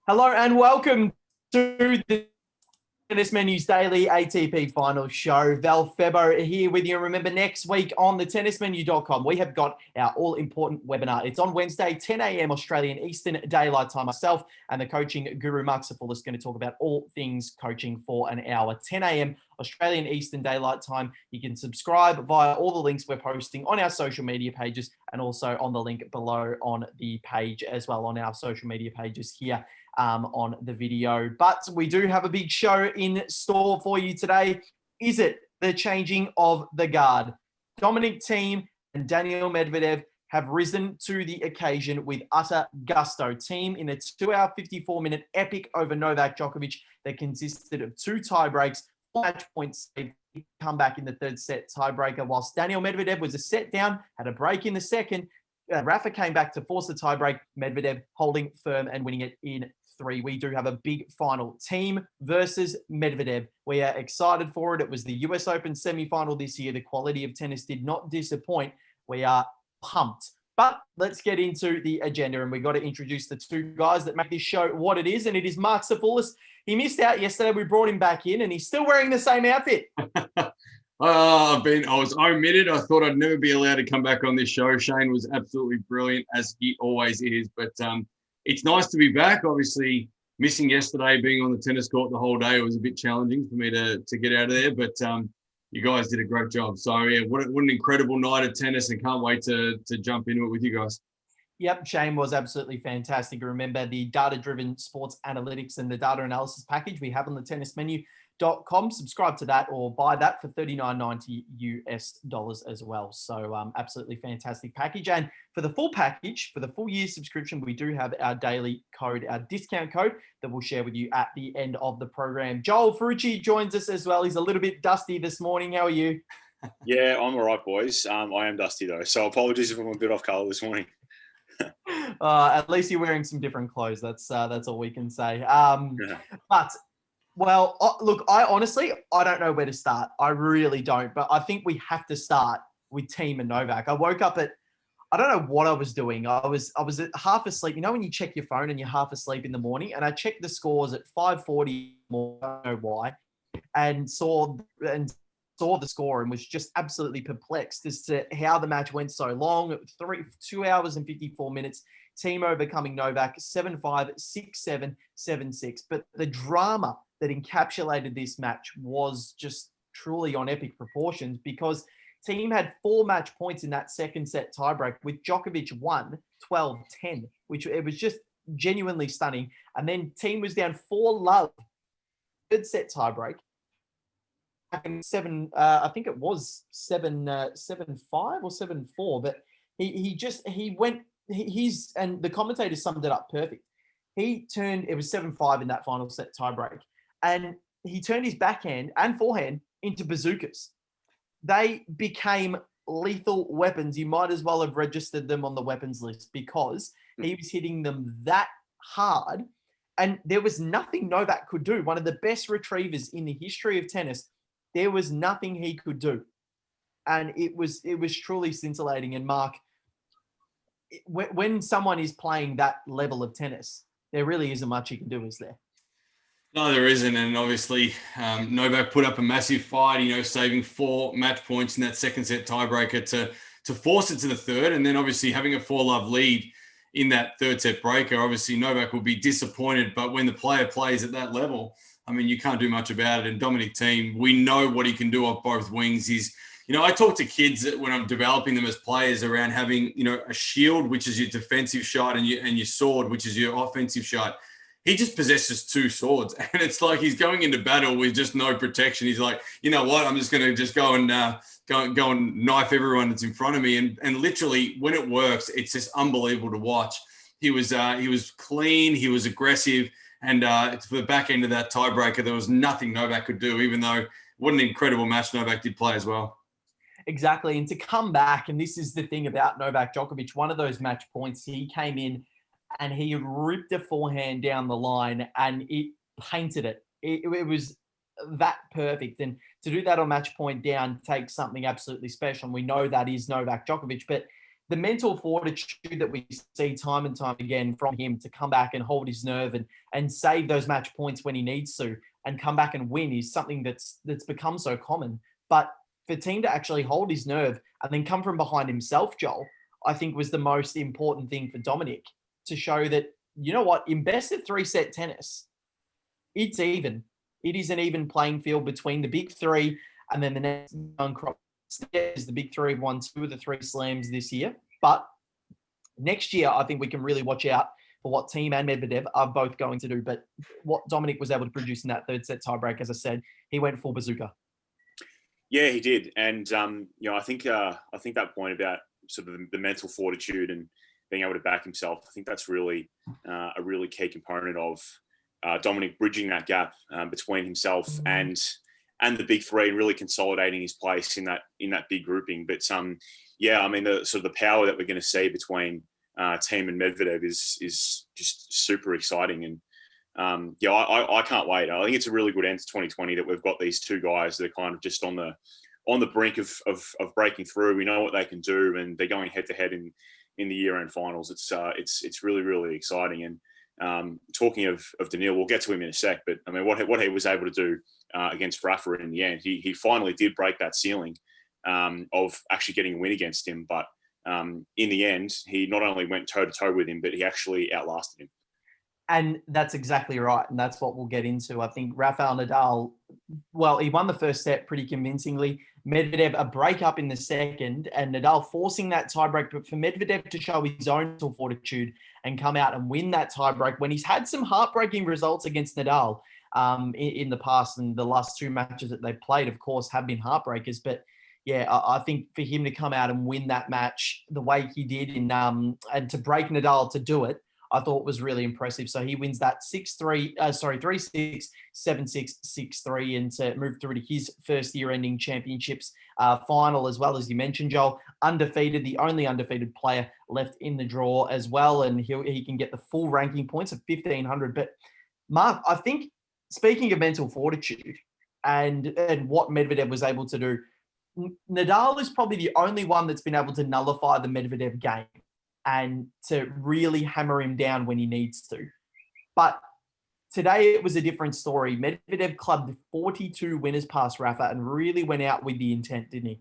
Hello and welcome to the Tennis Menu's daily ATP Finals show. Val Febo here with you. Remember, next week on the tennismenu.com, we have got our all-important webinar. It's on Wednesday, 10 a.m. Australian Eastern Daylight Time. Myself and the coaching guru, Marc, are going to talk about all things coaching for an hour, 10 a.m. Australian Eastern Daylight Time. You can subscribe via all the links we're posting on our social media pages and also on the link below on the page as well on our social media pages here. On the video. But we do have a big show in store for you today. Is it the changing of the guard? Dominic Thiem and Daniil Medvedev have risen to the occasion with utter gusto. Thiem in a 2-hour, 54-minute epic over Novak Djokovic that consisted of 2 tie breaks, 4 match points, come back in the third set tiebreaker, whilst Daniil Medvedev was a set down, had a break in the second. Rafa came back to force the tiebreak, Medvedev holding firm and winning it in 3. We do have a big final. Thiem versus Medvedev. We are excited for it. It was the US Open semi-final this year. The quality of tennis did not disappoint. We are pumped. But let's get into the agenda, and we got to introduce the 2 guys that make this show what it is, and it is Marc Safulis. He missed out yesterday. We brought him back in, and he's still wearing the same outfit. I was omitted. I thought I'd never be allowed to come back on this show. Shane was absolutely brilliant, as he always is. But it's nice to be back. Obviously, missing yesterday, being on the tennis court the whole day, it was a bit challenging for me to get out of there. But you guys did a great job. So, yeah, what an incredible night of tennis, and can't wait to jump into it with you guys. Yep, Shane was absolutely fantastic. Remember the data-driven sports analytics and the data analysis package we have on the tennismenu.com. Subscribe to that or buy that for $39.90 US as well. So absolutely fantastic package. And for the full package, for the full year subscription, we do have our daily code, our discount code that we'll share with you at the end of the program. Joel Ferrucci joins us as well. He's a little bit dusty this morning. How are you? Yeah, I'm all right, boys. I am dusty though. So apologies if I'm a bit off color this morning. At least you're wearing some different clothes. That's all we can say. But look, I don't know where to start. I really don't. But I think we have to start with Thiem and Novak. I woke up I don't know what I was doing. I was half asleep. You know when you check your phone and you're half asleep in the morning, and I checked the scores at 5:40. I don't know why, and saw the score and was just absolutely perplexed as to how the match went so long. 2 hours and 54 minutes. Thiem overcoming Novak 7-5, 6-7, 7-6. But the drama that encapsulated this match was just truly on epic proportions, because Thiem had 4 match points in that second set tiebreak, with Djokovic won 12-10, which it was just genuinely stunning. And then Thiem was down 4-love, third set tiebreak. And 7, I think it was 7-5 or 7-4, but and the commentator summed it up perfect. It was 7-5 in that final set tiebreak, and he turned his backhand and forehand into bazookas. They became lethal weapons. You might as well have registered them on the weapons list, because he was hitting them that hard, and there was nothing Novak could do. One of the best retrievers in the history of tennis. There was nothing he could do. And it was truly scintillating. And Marc, when someone is playing that level of tennis, there really isn't much he can do, is there? No, there isn't. And obviously, Novak put up a massive fight, saving 4 match points in that second set tiebreaker to force it to the third. And then obviously having a 4-love lead in that third set breaker, obviously Novak will be disappointed. But when the player plays at that level, I mean, you can't do much about it. And Dominic Thiem, we know what he can do off both wings. I talk to kids when I'm developing them as players around having, a shield, which is your defensive shot, and your sword, which is your offensive shot. He just possesses 2 swords, and it's like he's going into battle with just no protection. He's like, you know what? I'm just going to just go and knife everyone that's in front of me. And literally, when it works, it's just unbelievable to watch. He was clean. He was aggressive. And for the back end of that tiebreaker, there was nothing Novak could do, even though what an incredible match Novak did play as well. Exactly. And to come back, and this is the thing about Novak Djokovic, one of those match points, he came in and he ripped a forehand down the line and it painted it. It was that perfect. And to do that on match point down takes something absolutely special. And we know that is Novak Djokovic. But the mental fortitude that we see time and time again from him to come back and hold his nerve and save those match points when he needs to and come back and win is something that's become so common. But for Thiem to actually hold his nerve and then come from behind himself, Joel, I think was the most important thing for Dominic to show that, you know what, in best of 3-set tennis, it's even. It is an even playing field between the big three, and then the next young crop is the big three have won 2 of the 3 slams this year. But next year, I think we can really watch out for what Thiem and Medvedev are both going to do. But what Dominic was able to produce in that 3rd set tiebreak, as I said, he went full bazooka. Yeah, he did. And, I think that point about sort of the mental fortitude and being able to back himself, I think that's really a really key component of Dominic bridging that gap between himself and the big three and really consolidating his place in that big grouping. But the sort of the power that we're going to see between Thiem and Medvedev is just super exciting. And I can't wait. I think it's a really good end to 2020 that we've got these two guys that are kind of just on the brink of breaking through. We know what they can do, and they're going head to head in the year-end finals. It's really, really exciting. And talking of Daniil, we'll get to him in a sec, but I mean, what he was able to do against Rafa in the end, he finally did break that ceiling of actually getting a win against him. But in the end, he not only went toe-to-toe with him, but he actually outlasted him. And that's exactly right. And that's what we'll get into. I think Rafael Nadal, well, he won the 1st set pretty convincingly. Medvedev, a break-up in the 2nd, and Nadal forcing that tiebreak. But for Medvedev to show his own mental fortitude and come out and win that tiebreak when he's had some heartbreaking results against Nadal in the past, and the last 2 matches that they've played, of course, have been heartbreakers. But yeah, I think for him to come out and win that match the way he did and to break Nadal to do it, I thought was really impressive. So he wins that 3-6, 7-6, 6-3, and to move through to his first year-ending championships final, as well as you mentioned, Joel, undefeated, the only undefeated player left in the draw as well, and he can get the full ranking points of 1,500. But Marc, I think speaking of mental fortitude and what Medvedev was able to do, Nadal is probably the only one that's been able to nullify the Medvedev game and to really hammer him down when he needs to. But today it was a different story. Medvedev clubbed 42 winners past Rafa and really went out with the intent, didn't he?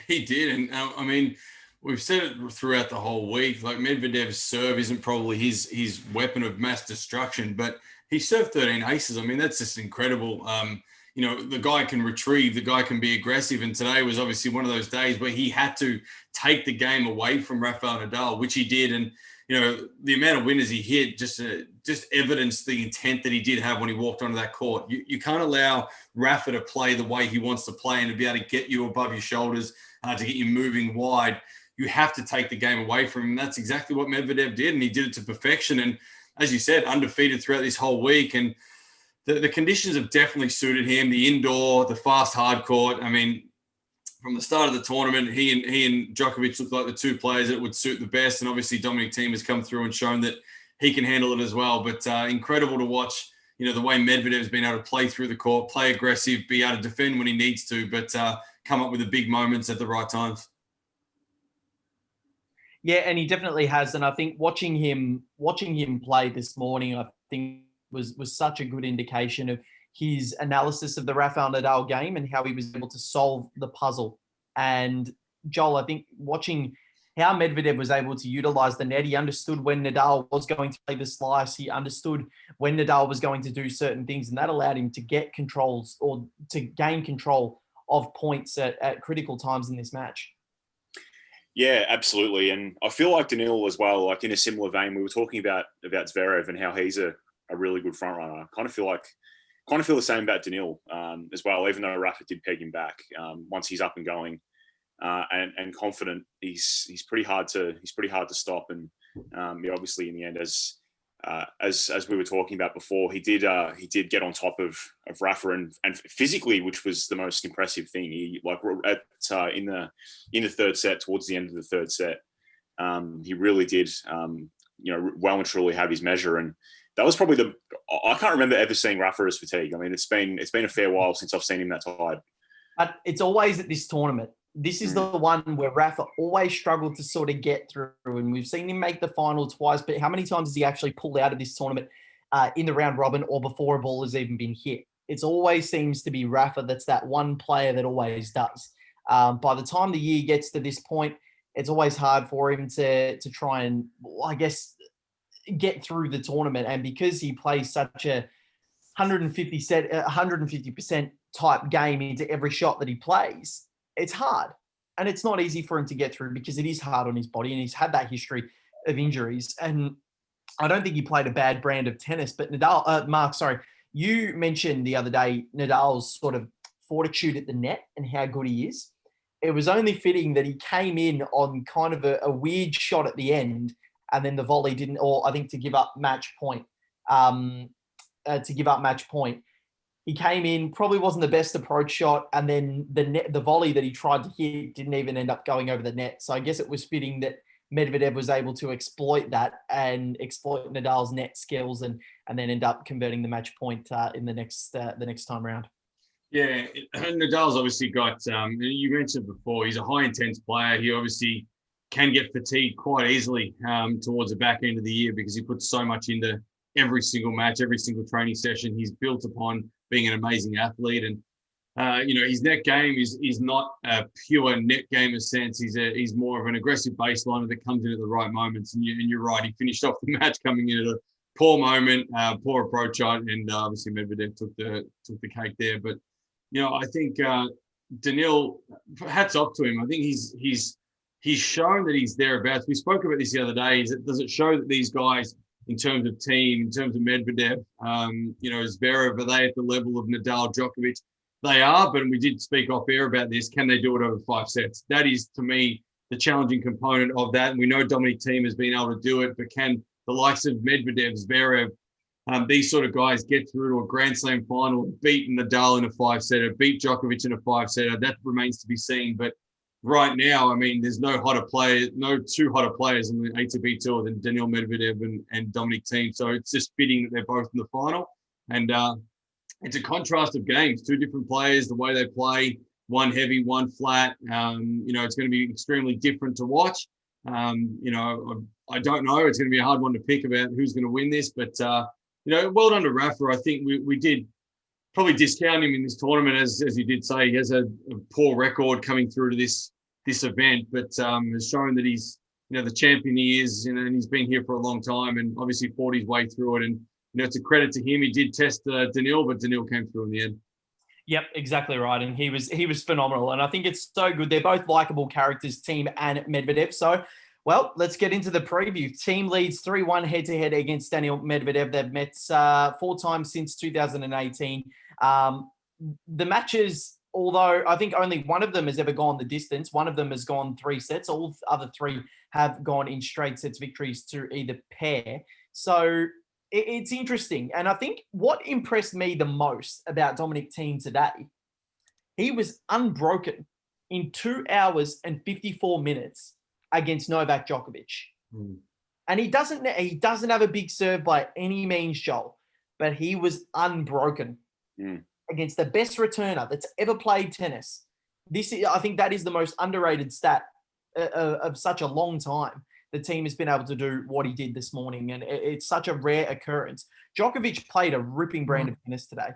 He did. And I mean, we've said it throughout the whole week, like Medvedev's serve isn't probably his weapon of mass destruction, but he served 13 aces. I mean, that's just incredible. The guy can retrieve, the guy can be aggressive. And today was obviously one of those days where he had to take the game away from Rafael Nadal, which he did. And, the amount of winners he hit just evidenced the intent that he did have when he walked onto that court. You can't allow Rafa to play the way he wants to play and to be able to get you above your shoulders, to get you moving wide. You have to take the game away from him. And that's exactly what Medvedev did. And he did it to perfection. And as you said, undefeated throughout this whole week. And the conditions have definitely suited him. The indoor, the fast hard court. I mean, from the start of the tournament, he and Djokovic looked like the 2 players that would suit the best. And obviously Dominic Thiem has come through and shown that he can handle it as well. But incredible to watch, the way Medvedev has been able to play through the court, play aggressive, be able to defend when he needs to, but come up with the big moments at the right times. Yeah, and he definitely has. And I think watching him play this morning, I think was such a good indication of his analysis of the Rafael Nadal game and how he was able to solve the puzzle. And Joel, I think watching how Medvedev was able to utilize the net, he understood when Nadal was going to play the slice. He understood when Nadal was going to do certain things, and that allowed him to get controls or to gain control of points at critical times in this match. Yeah, absolutely. And I feel like Daniil as well, like in a similar vein, we were talking about Zverev and how he's a really good front runner. I kind of feel the same about Daniil as well, even though Rafa did peg him back. Once he's up and going and confident, he's pretty hard to stop. And obviously in the end, as we were talking about before, he did get on top of Rafa and physically, which was the most impressive thing. He in the 3rd set, towards the end of the 3rd set, he really did well and truly have his measure. And that was probably I can't remember ever seeing Rafa as fatigued. I mean, it's been a fair while since I've seen him that tired. But it's always at this tournament. This is the one where Rafa always struggled to sort of get through, and we've seen him make the final twice, but how many times has he actually pulled out of this tournament in the round robin or before a ball has even been hit? It always seems to be Rafa that's that one player that always does. By the time the year gets to this point, it's always hard for him to try and, I guess, get through the tournament. And because he plays such a 150% type game into every shot that he plays, it's hard. And it's not easy for him to get through because it is hard on his body, and he's had that history of injuries. And I don't think he played a bad brand of tennis, but Marc, you mentioned the other day Nadal's sort of fortitude at the net and how good he is. It was only fitting that he came in on kind of a weird shot at the end, and then the volley didn't, or I think to give up match point. He came in, probably wasn't the best approach shot, and then the volley that he tried to hit didn't even end up going over the net. So I guess it was fitting that Medvedev was able to exploit that and exploit Nadal's net skills, and then end up converting the match point in the next time around. Yeah, Nadal's obviously got, you mentioned before, he's a high-intense player. He obviously can get fatigued quite easily towards the back end of the year because he puts so much into every single match, every single training session. He's built upon being an amazing athlete, and his net game is not a pure net gamer sense. He's more of an aggressive baseliner that comes in at the right moments. And you're right, he finished off the match coming in at a poor moment, poor approach shot, and obviously Medvedev took the cake there. But I think Daniil, hats off to him. I think he's shown that he's thereabouts. We spoke about this the other day. Does it show that these guys, in terms of team, in terms of Medvedev, Zverev, are they at the level of Nadal, Djokovic? They are, but we did speak off air about this. Can they do it over 5 sets? That is, to me, the challenging component of that. And we know Dominic Thiem has been able to do it, but can the likes of Medvedev, Zverev, these sort of guys get through to a Grand Slam final, beat Nadal in a 5-setter, beat Djokovic in a 5-setter? That remains to be seen. But right now, I mean, there's no two hotter players on the ATP Tour than Daniil Medvedev and Dominic Thiem. So it's just fitting that they're both in the final. And it's a contrast of games, two different players, the way they play, one heavy, one flat. It's going to be extremely different to watch. I don't know. It's going to be a hard one to pick about who's going to win this. But, well done to Rafa. I think we did probably discount him in this tournament, as you did say. He has a poor record coming through to this event, but has shown that he's, the champion he is, and he's been here for a long time and obviously fought his way through it. And, it's a credit to him. He did test Daniil, but Daniil came through in the end. Yep, exactly right. And he was phenomenal. And I think it's so good. They're both likable characters, Thiem and Medvedev. So, well, let's get into the preview. Thiem leads 3-1 head-to-head against Daniil Medvedev. They've met 4 times since 2018. The matches, although I think only one of them has ever gone the distance, one of them has gone 3 sets. All other 3 have gone in straight sets victories to either pair. So it's interesting. And I think what impressed me the most about Dominic Thiem today, he was unbroken in 2 hours and 54 minutes against Novak Djokovic. And he doesn't have a big serve by any means, Joel, but he was unbroken against the best returner that's ever played tennis. I think that is the most underrated stat of such a long time. The team has been able to do what he did this morning, and it's such a rare occurrence. Djokovic played a ripping brand of tennis today.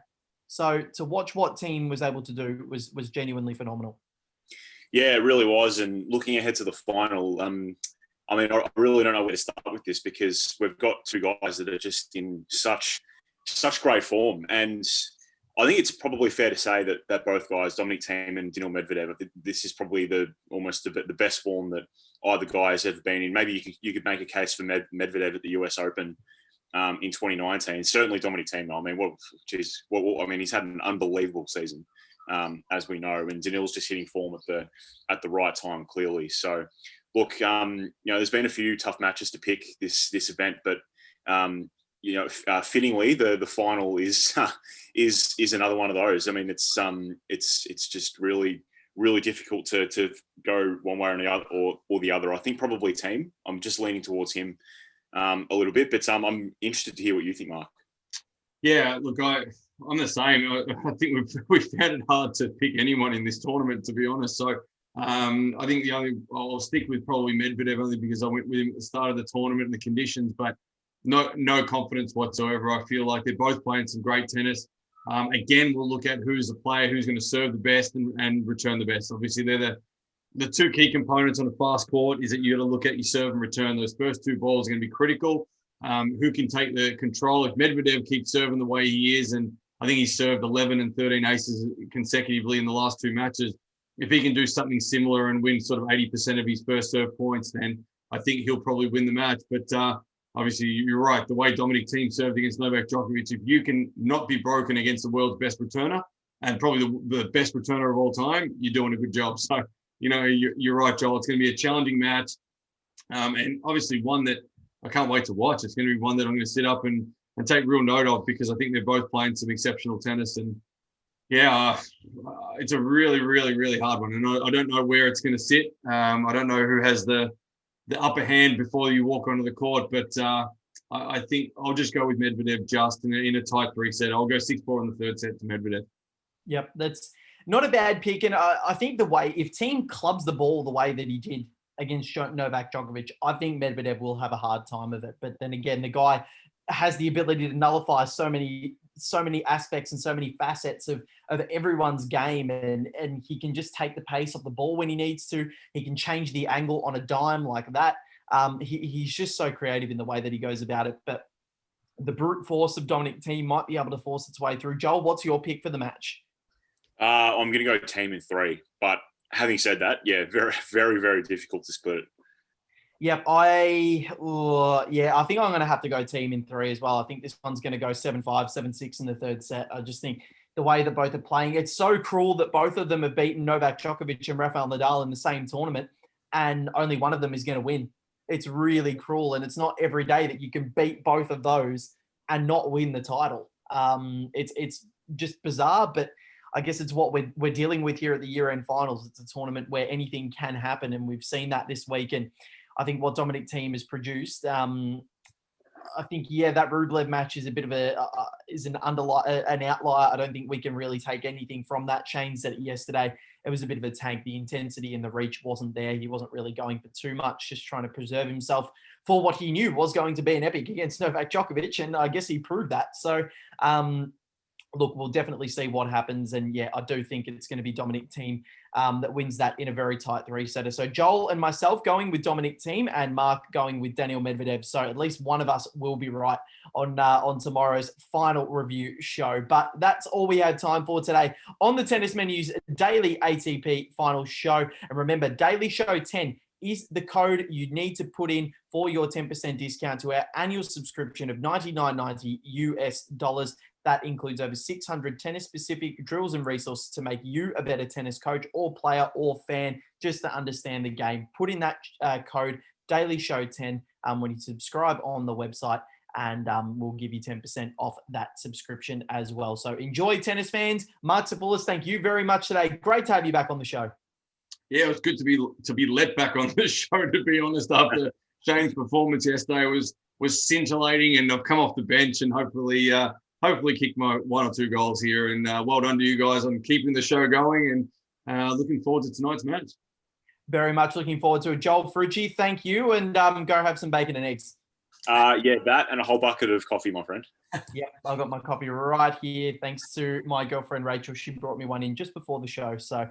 So to watch what Thiem was able to do was genuinely phenomenal. Yeah, it really was. And looking ahead to the final, I really don't know where to start with this because we've got 2 guys that are just in such great form. And I think it's probably fair to say that both guys, Dominic Thiem and Daniil Medvedev, this is probably almost the best form that either guy has ever been in. Maybe you could make a case for Medvedev at the US Open in 2019. Certainly Dominic Thiem. He's had an unbelievable season, as we know, and Daniil's just hitting form at the right time, clearly. So, look, there's been a few tough matches to pick this event, but fittingly, the final is another one of those. I mean, it's just really, really difficult to go one way or the other. I think probably Thiem. I'm just leaning towards him a little bit, but I'm interested to hear what you think, Marc. Yeah, look, I'm the same. I think we found it hard to pick anyone in this tournament, to be honest. So I think I'll stick with probably Medvedev only because I went with him at the start of the tournament and the conditions, but no confidence whatsoever. I feel like they're both playing some great tennis. Again, we'll look at who's the player who's going to serve the best and return the best. Obviously, they're the two key components on a fast court is that you got to look at your serve and return. Those first two balls are going to be critical. Who can take the control? If Medvedev keeps serving the way he is, and I think he's served 11 and 13 aces consecutively in the last two matches, if he can do something similar and win sort of 80% of his first serve points, then I think he'll probably win the match. But obviously, you're right. The way Dominic Thiem served against Novak Djokovic, if you can not be broken against the world's best returner and probably the best returner of all time, you're doing a good job. So, you're right, Joel. It's going to be a challenging match, and obviously one that I can't wait to watch. It's going to be one that I'm going to sit up and take real note of because I think they're both playing some exceptional tennis. And yeah, it's a really, really, really hard one. And I don't know where it's going to sit. I don't know who has the upper hand before you walk onto the court, but I think I'll just go with Medvedev just in a tight 3-set. I'll go 6-4 in the third set to Medvedev. Yep, that's not a bad pick. And I think if Thiem clubs the ball the way that he did against Novak Djokovic, I think Medvedev will have a hard time of it. But then again, the guy has the ability to nullify so many aspects and so many facets of everyone's game. And he can just take the pace off the ball when he needs to. He can change the angle on a dime like that. He's just so creative in the way that he goes about it. But the brute force of Dominic Thiem might be able to force its way through. Joel, what's your pick for the match? I'm going to go Thiem in 3. But having said that, yeah, very, very, very difficult to split it. Yep, I think I'm going to have to go Thiem in 3 as well. I think this one's going to go 7-5, 7-6 in the third set. I just think the way that both are playing, it's so cruel that both of them have beaten Novak Djokovic and Rafael Nadal in the same tournament, and only one of them is going to win. It's really cruel, and it's not every day that you can beat both of those and not win the title. It's just bizarre, but I guess it's what we're dealing with here at the year-end finals. It's a tournament where anything can happen, and we've seen that this week. And I think what Dominic Thiem has produced, I think, that Rublev match is a bit of an outlier. I don't think we can really take anything from that. Shane said it yesterday. It was a bit of a tank. The intensity and the reach wasn't there. He wasn't really going for too much, just trying to preserve himself for what he knew was going to be an epic against Novak Djokovic, and I guess he proved that. So, look, we'll definitely see what happens. And I do think it's going to be Dominic Thiem that wins that in a very tight 3-setter. So Joel and myself going with Dominic Thiem and Marc going with Daniil Medvedev. So at least one of us will be right on tomorrow's final review show. But that's all we had time for today on the Tennis Menu's daily ATP Finals show. And remember, Daily Show 10 is the code you need to put in for your 10% discount to our annual subscription of $99.90 US. That includes over 600 tennis-specific drills and resources to make you a better tennis coach or player or fan, just to understand the game. Put in that code DailyShow10 when you subscribe on the website, and we'll give you 10% off that subscription as well. So enjoy, tennis fans. Marc Sapulis, thank you very much today. Great to have you back on the show. Yeah, it was good to be let back on the show, to be honest. After Shane's performance yesterday was scintillating, and I've come off the bench and hopefully kick my 1 or 2 goals here. And well done to you guys on keeping the show going, and looking forward to tonight's match. Very much looking forward to it. Joel Frucci, thank you, and go have some bacon and eggs. That and a whole bucket of coffee, my friend. Yep, I've got my coffee right here. Thanks to my girlfriend, Rachel. She brought me one in just before the show. So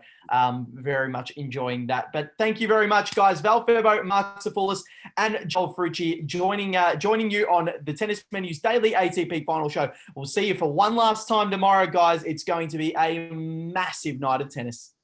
very much enjoying that. But thank you very much, guys. Val Furbo, Marc Sapulis, and Joel Frucci joining you on the Tennis Menu's daily ATP Final show. We'll see you for one last time tomorrow, guys. It's going to be a massive night of tennis.